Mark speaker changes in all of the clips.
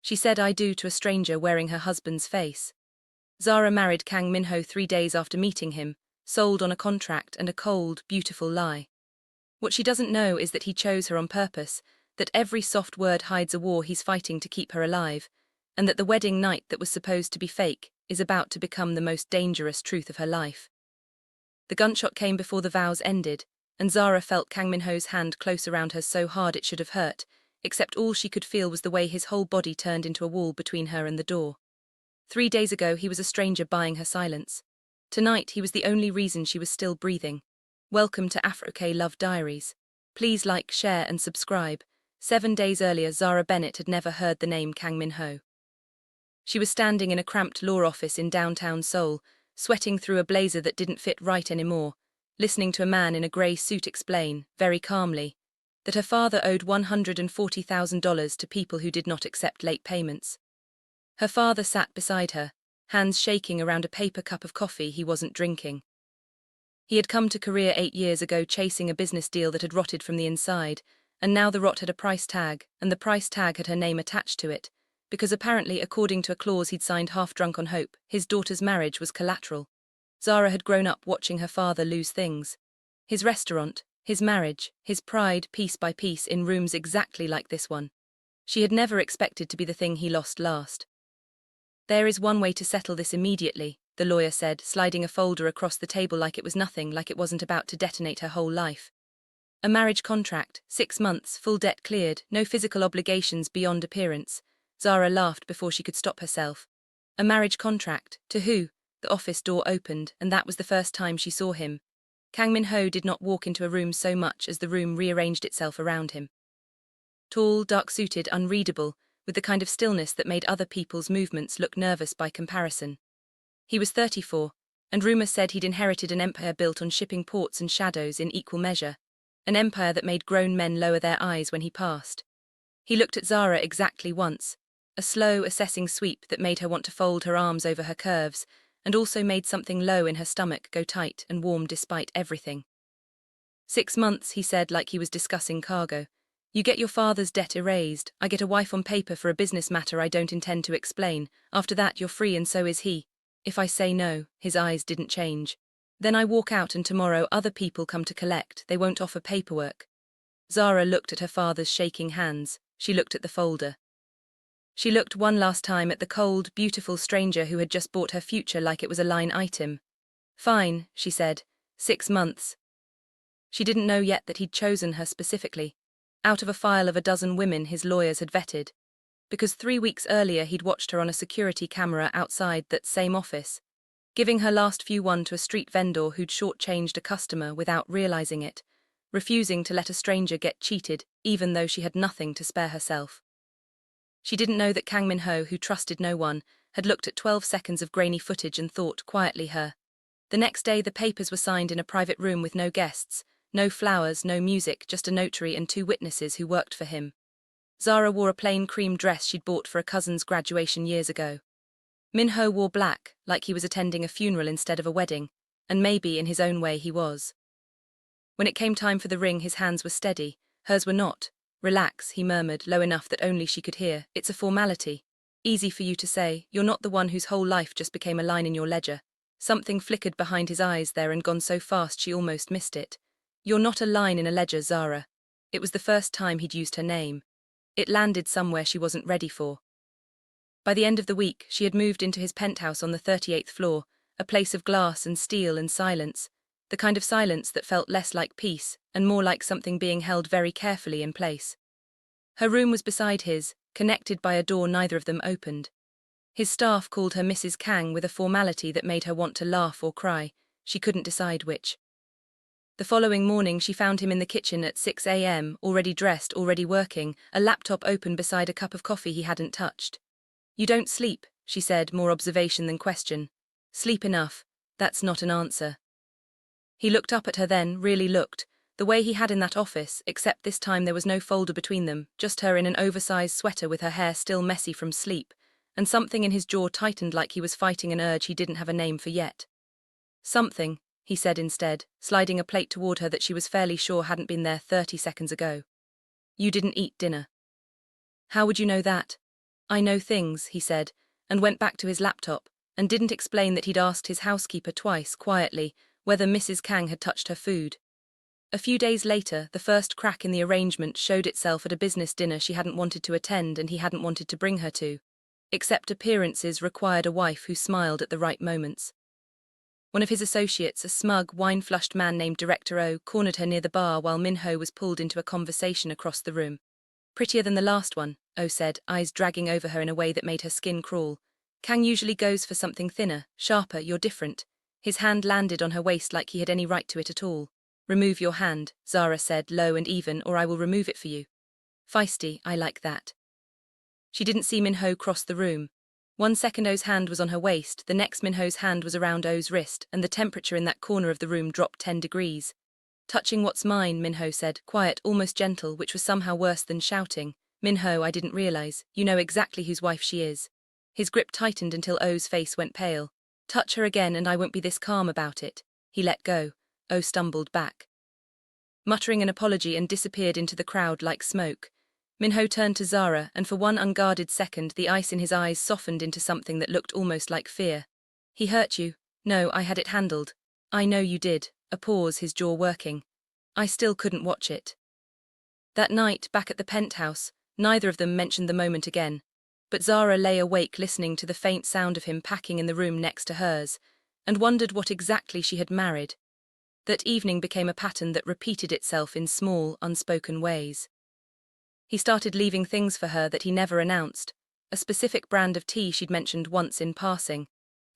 Speaker 1: She said "I do" to a stranger wearing her husband's face. Zara married Kang Min-ho 3 days after meeting him, sold on a contract and a cold, beautiful lie. What she doesn't know is that he chose her on purpose, that every soft word hides a war he's fighting to keep her alive, and that the wedding night that was supposed to be fake is about to become the most dangerous truth of her life. The gunshot came before the vows ended, and Zara felt Kang Min-ho's hand close around her so hard it should have hurt, except all she could feel was the way his whole body turned into a wall between her and the door. 3 days ago he was a stranger buying her silence. Tonight he was the only reason she was still breathing. Welcome to Afro-Korean Love Diaries. Please like, share and subscribe. 7 days earlier Zara Bennett had never heard the name Kang Min-ho. She was standing in a cramped law office in downtown Seoul, sweating through a blazer that didn't fit right anymore, listening to a man in a grey suit explain, very calmly, that her father owed $140,000 to people who did not accept late payments. Her father sat beside her, hands shaking around a paper cup of coffee he wasn't drinking. He had come to Korea 8 years ago chasing a business deal that had rotted from the inside, and now the rot had a price tag, and the price tag had her name attached to it, because apparently, according to a clause he'd signed half-drunk on hope, his daughter's marriage was collateral. Zara had grown up watching her father lose things. His restaurant, his marriage, his pride, piece by piece in rooms exactly like this one. She had never expected to be the thing he lost last. "There is one way to settle this immediately," the lawyer said, sliding a folder across the table like it was nothing, like it wasn't about to detonate her whole life. "A marriage contract, 6 months, full debt cleared, no physical obligations beyond appearance." Zara laughed before she could stop herself. A marriage contract? To who? The office door opened, and that was the first time she saw him. Kang Min-ho did not walk into a room so much as the room rearranged itself around him. Tall, dark-suited, unreadable, with the kind of stillness that made other people's movements look nervous by comparison. He was 34, and rumor said he'd inherited an empire built on shipping ports and shadows in equal measure, an empire that made grown men lower their eyes when he passed. He looked at Zara exactly once, a slow, assessing sweep that made her want to fold her arms over her curves, and also made something low in her stomach go tight and warm despite everything. 6 months, he said like he was discussing cargo. You get your father's debt erased, I get a wife on paper for a business matter I don't intend to explain, after that you're free and so is he. If I say no, his eyes didn't change. Then I walk out and tomorrow other people come to collect, they won't offer paperwork. Zara looked at her father's shaking hands, she looked at the folder. She looked one last time at the cold, beautiful stranger who had just bought her future like it was a line item. Fine, she said, 6 months. She didn't know yet that he'd chosen her specifically, out of a file of a dozen women his lawyers had vetted, because 3 weeks earlier he'd watched her on a security camera outside that same office, giving her last few won to a street vendor who'd shortchanged a customer without realizing it, refusing to let a stranger get cheated even though she had nothing to spare herself. She didn't know that Kang Min-ho, who trusted no one, had looked at 12 seconds of grainy footage and thought quietly her. The next day the papers were signed in a private room with no guests, no flowers, no music, just a notary and 2 witnesses who worked for him. Zara wore a plain cream dress she'd bought for a cousin's graduation years ago. Min-ho wore black, like he was attending a funeral instead of a wedding, and maybe in his own way he was. When it came time for the ring his hands were steady, hers were not. Relax, he murmured, low enough that only she could hear. It's a formality. Easy for you to say, you're not the one whose whole life just became a line in your ledger. Something flickered behind his eyes there and gone so fast she almost missed it. You're not a line in a ledger, Zara. It was the first time he'd used her name. It landed somewhere she wasn't ready for. By the end of the week, she had moved into his penthouse on the 38th floor, a place of glass and steel and silence, the kind of silence that felt less like peace and more like something being held very carefully in place. Her room was beside his, connected by a door neither of them opened. His staff called her Mrs. Kang with a formality that made her want to laugh or cry, she couldn't decide which. The following morning she found him in the kitchen at 6 a.m, already dressed, already working, a laptop open beside a cup of coffee he hadn't touched. You don't sleep, she said, more observation than question. Sleep enough, that's not an answer. He looked up at her then, really looked, the way he had in that office, except this time there was no folder between them, just her in an oversized sweater with her hair still messy from sleep, and something in his jaw tightened like he was fighting an urge he didn't have a name for yet. Something, he said instead, sliding a plate toward her that she was fairly sure hadn't been there 30 seconds ago. You didn't eat dinner. How would you know that? I know things, he said, and went back to his laptop, and didn't explain that he'd asked his housekeeper twice, quietly, whether Mrs. Kang had touched her food. A few days later, the first crack in the arrangement showed itself at a business dinner she hadn't wanted to attend and he hadn't wanted to bring her to. Except appearances required a wife who smiled at the right moments. One of his associates, a smug, wine-flushed man named Director O, cornered her near the bar while Min-ho was pulled into a conversation across the room. Prettier than the last one, O said, eyes dragging over her in a way that made her skin crawl. Kang usually goes for something thinner, sharper, you're different. His hand landed on her waist like he had any right to it at all. Remove your hand, Zara said, low and even, or I will remove it for you. Feisty, I like that. She didn't see Min-ho cross the room. 1 second O's hand was on her waist, the next Min-ho's hand was around O's wrist, and the temperature in that corner of the room dropped 10 degrees. Touching what's mine, Min-ho said, quiet, almost gentle, which was somehow worse than shouting. Min-ho, I didn't realize. You know exactly whose wife she is. His grip tightened until O's face went pale. Touch her again and I won't be this calm about it. He let go. O stumbled back, muttering an apology, and disappeared into the crowd like smoke. Min-ho turned to Zara, and for one unguarded second the ice in his eyes softened into something that looked almost like fear. He hurt you? No, I had it handled. I know you did. A pause, his jaw working. I still couldn't watch it. That night, back at the penthouse, neither of them mentioned the moment again. But Zara lay awake listening to the faint sound of him packing in the room next to hers, and wondered what exactly she had married. That evening became a pattern that repeated itself in small, unspoken ways. He started leaving things for her that he never announced, a specific brand of tea she'd mentioned once in passing,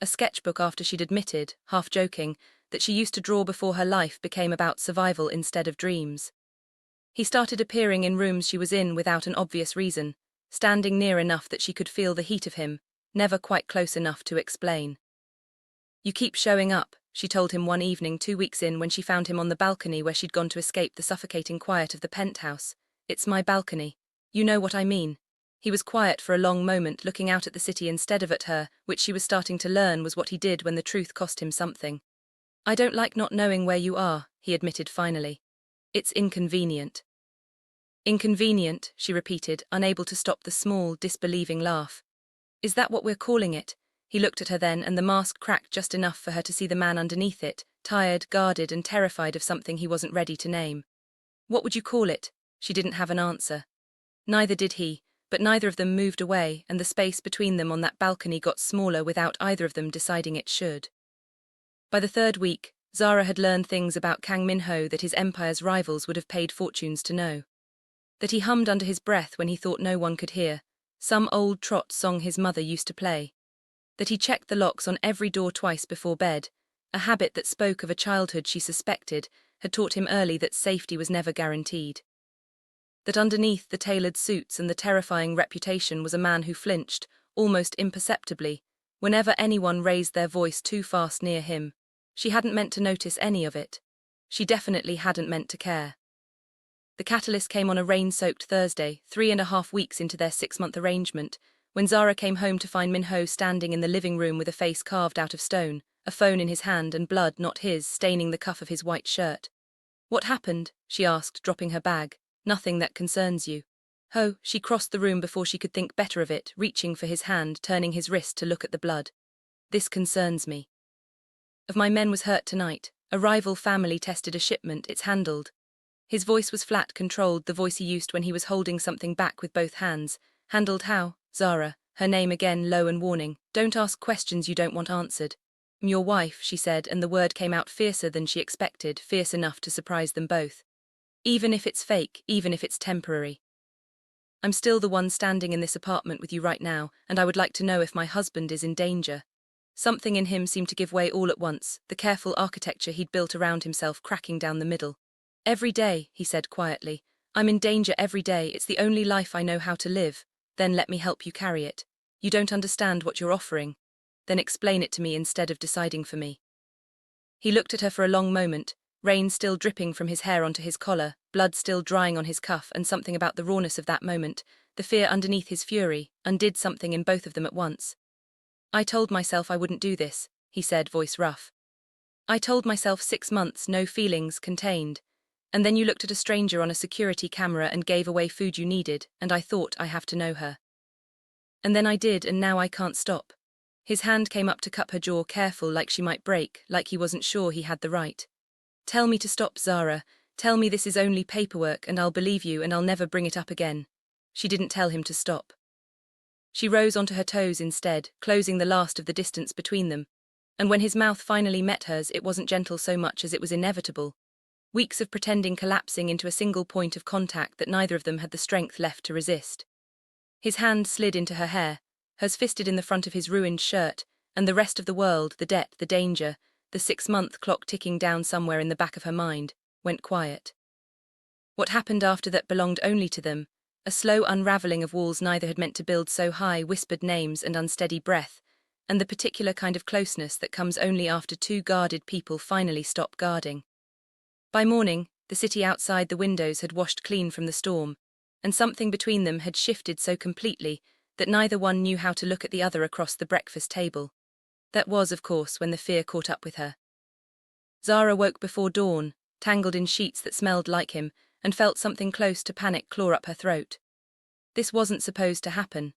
Speaker 1: a sketchbook after she'd admitted, half joking, that she used to draw before her life became about survival instead of dreams. He started appearing in rooms she was in without an obvious reason, standing near enough that she could feel the heat of him, never quite close enough to explain. You keep showing up, she told him one evening 2 weeks in when she found him on the balcony where she'd gone to escape the suffocating quiet of the penthouse. It's my balcony. You know what I mean. He was quiet for a long moment, looking out at the city instead of at her, which she was starting to learn was what he did when the truth cost him something. I don't like not knowing where you are, he admitted finally. It's inconvenient. Inconvenient, she repeated, unable to stop the small, disbelieving laugh. Is that what we're calling it? He looked at her then, and the mask cracked just enough for her to see the man underneath it, tired, guarded, and terrified of something he wasn't ready to name. What would you call it? She didn't have an answer. Neither did he, but neither of them moved away, and the space between them on that balcony got smaller without either of them deciding it should. By the 3rd week, Zara had learned things about Kang Min-ho that his empire's rivals would have paid fortunes to know. That he hummed under his breath when he thought no one could hear, some old trot song his mother used to play. That he checked the locks on every door twice before bed, a habit that spoke of a childhood she suspected had taught him early that safety was never guaranteed. That underneath the tailored suits and the terrifying reputation was a man who flinched, almost imperceptibly, whenever anyone raised their voice too fast near him. She hadn't meant to notice any of it. She definitely hadn't meant to care. The catalyst came on a rain-soaked Thursday, 3.5 weeks into their 6-month arrangement, when Zara came home to find Min-ho standing in the living room with a face carved out of stone, a phone in his hand and blood, not his, staining the cuff of his white shirt. What happened? She asked, dropping her bag. Nothing that concerns you. Ho, she crossed the room before she could think better of it, reaching for his hand, turning his wrist to look at the blood. This concerns me. Of my men was hurt tonight. A rival family tested a shipment, it's handled. His voice was flat, controlled, the voice he used when he was holding something back with both hands. Handled how? Zara, her name again low and warning. Don't ask questions you don't want answered. I'm your wife, she said, and the word came out fiercer than she expected, fierce enough to surprise them both. Even if it's fake, even if it's temporary. I'm still the one standing in this apartment with you right now, and I would like to know if my husband is in danger. Something in him seemed to give way all at once, the careful architecture he'd built around himself cracking down the middle. Every day, he said quietly. I'm in danger every day, it's the only life I know how to live. Then let me help you carry it. You don't understand what you're offering. Then explain it to me instead of deciding for me. He looked at her for a long moment, rain still dripping from his hair onto his collar, blood still drying on his cuff, and something about the rawness of that moment, the fear underneath his fury, undid something in both of them at once. I told myself I wouldn't do this, he said, voice rough. I told myself 6 months, no feelings, contained. And then you looked at a stranger on a security camera and gave away food you needed, and I thought I have to know her. And then I did, and now I can't stop. His hand came up to cup her jaw, careful, like she might break, like he wasn't sure he had the right. Tell me to stop, Zara. Tell me this is only paperwork and I'll believe you and I'll never bring it up again. She didn't tell him to stop. She rose onto her toes instead, closing the last of the distance between them. And when his mouth finally met hers, it wasn't gentle so much as it was inevitable. Weeks of pretending collapsing into a single point of contact that neither of them had the strength left to resist. His hand slid into her hair, hers fisted in the front of his ruined shirt, and the rest of the world, the debt, the danger, the 6-month clock ticking down somewhere in the back of her mind, went quiet. What happened after that belonged only to them, a slow unraveling of walls neither had meant to build so high, whispered names and unsteady breath, and the particular kind of closeness that comes only after two guarded people finally stop guarding. By morning, the city outside the windows had washed clean from the storm, and something between them had shifted so completely that neither one knew how to look at the other across the breakfast table. That was, of course, when the fear caught up with her. Zara woke before dawn, tangled in sheets that smelled like him, and felt something close to panic claw up her throat. This wasn't supposed to happen.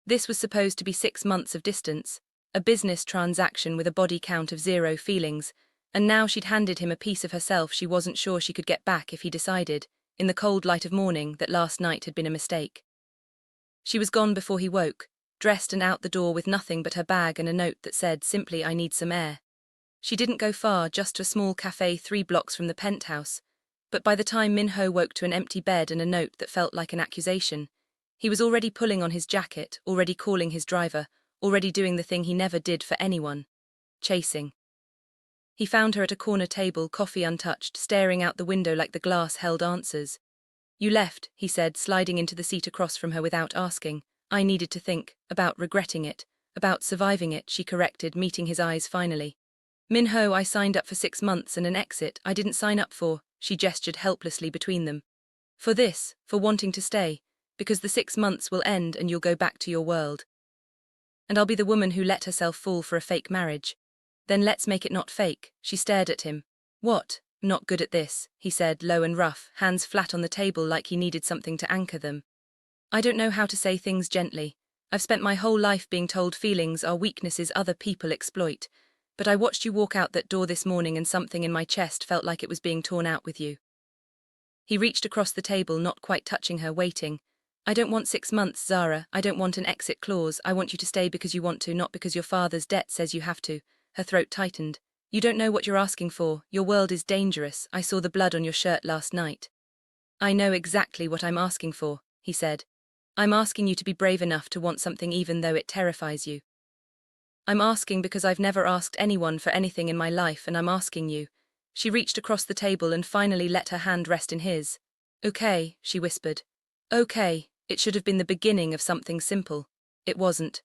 Speaker 1: This was supposed to be 6 months of distance, a business transaction with a body count of 0 feelings, and now she'd handed him a piece of herself she wasn't sure she could get back if he decided, in the cold light of morning, that last night had been a mistake. She was gone before he woke, dressed and out the door with nothing but her bag and a note that said simply, "I need some air." She didn't go far, just to a small cafe 3 blocks from the penthouse, but by the time Min-ho woke to an empty bed and a note that felt like an accusation, he was already pulling on his jacket, already calling his driver, already doing the thing he never did for anyone: chasing. He found her at a corner table, coffee untouched, staring out the window like the glass held answers. "You left," he said, sliding into the seat across from her without asking. "I needed to think, about regretting it, about surviving it," she corrected, meeting his eyes finally. "Min-ho, I signed up for 6 months and an exit I didn't sign up for," she gestured helplessly between them. "For this, for wanting to stay, because the 6 months will end and you'll go back to your world. And I'll be the woman who let herself fall for a fake marriage. Then let's make it not fake." She stared at him. "What? Not good at this," he said, low and rough, hands flat on the table like he needed something to anchor them. "I don't know how to say things gently. I've spent my whole life being told feelings are weaknesses other people exploit, but I watched you walk out that door this morning and something in my chest felt like it was being torn out with you." He reached across the table, not quite touching her, waiting. "I don't want 6 months, Zara. I don't want an exit clause. I want you to stay because you want to, not because your father's debt says you have to." Her throat tightened. "You don't know what you're asking for. Your world is dangerous. I saw the blood on your shirt last night." "I know exactly what I'm asking for," he said. "I'm asking you to be brave enough to want something even though it terrifies you. I'm asking because I've never asked anyone for anything in my life, and I'm asking you." She reached across the table and finally let her hand rest in his. "Okay," she whispered. "Okay, it should have been the beginning of something simple. It wasn't."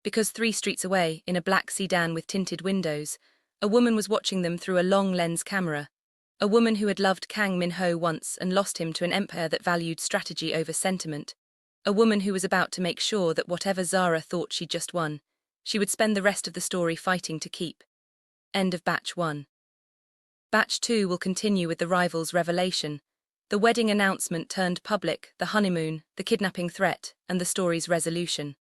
Speaker 1: Because 3 streets away, in a black sedan with tinted windows, a woman was watching them through a long lens camera. A woman who had loved Kang Min-ho once and lost him to an empire that valued strategy over sentiment. A woman who was about to make sure that whatever Zara thought she'd just won, she would spend the rest of the story fighting to keep. End of Batch 1. Batch 2 will continue with the rivals' revelation. The wedding announcement turned public, the honeymoon, the kidnapping threat, and the story's resolution.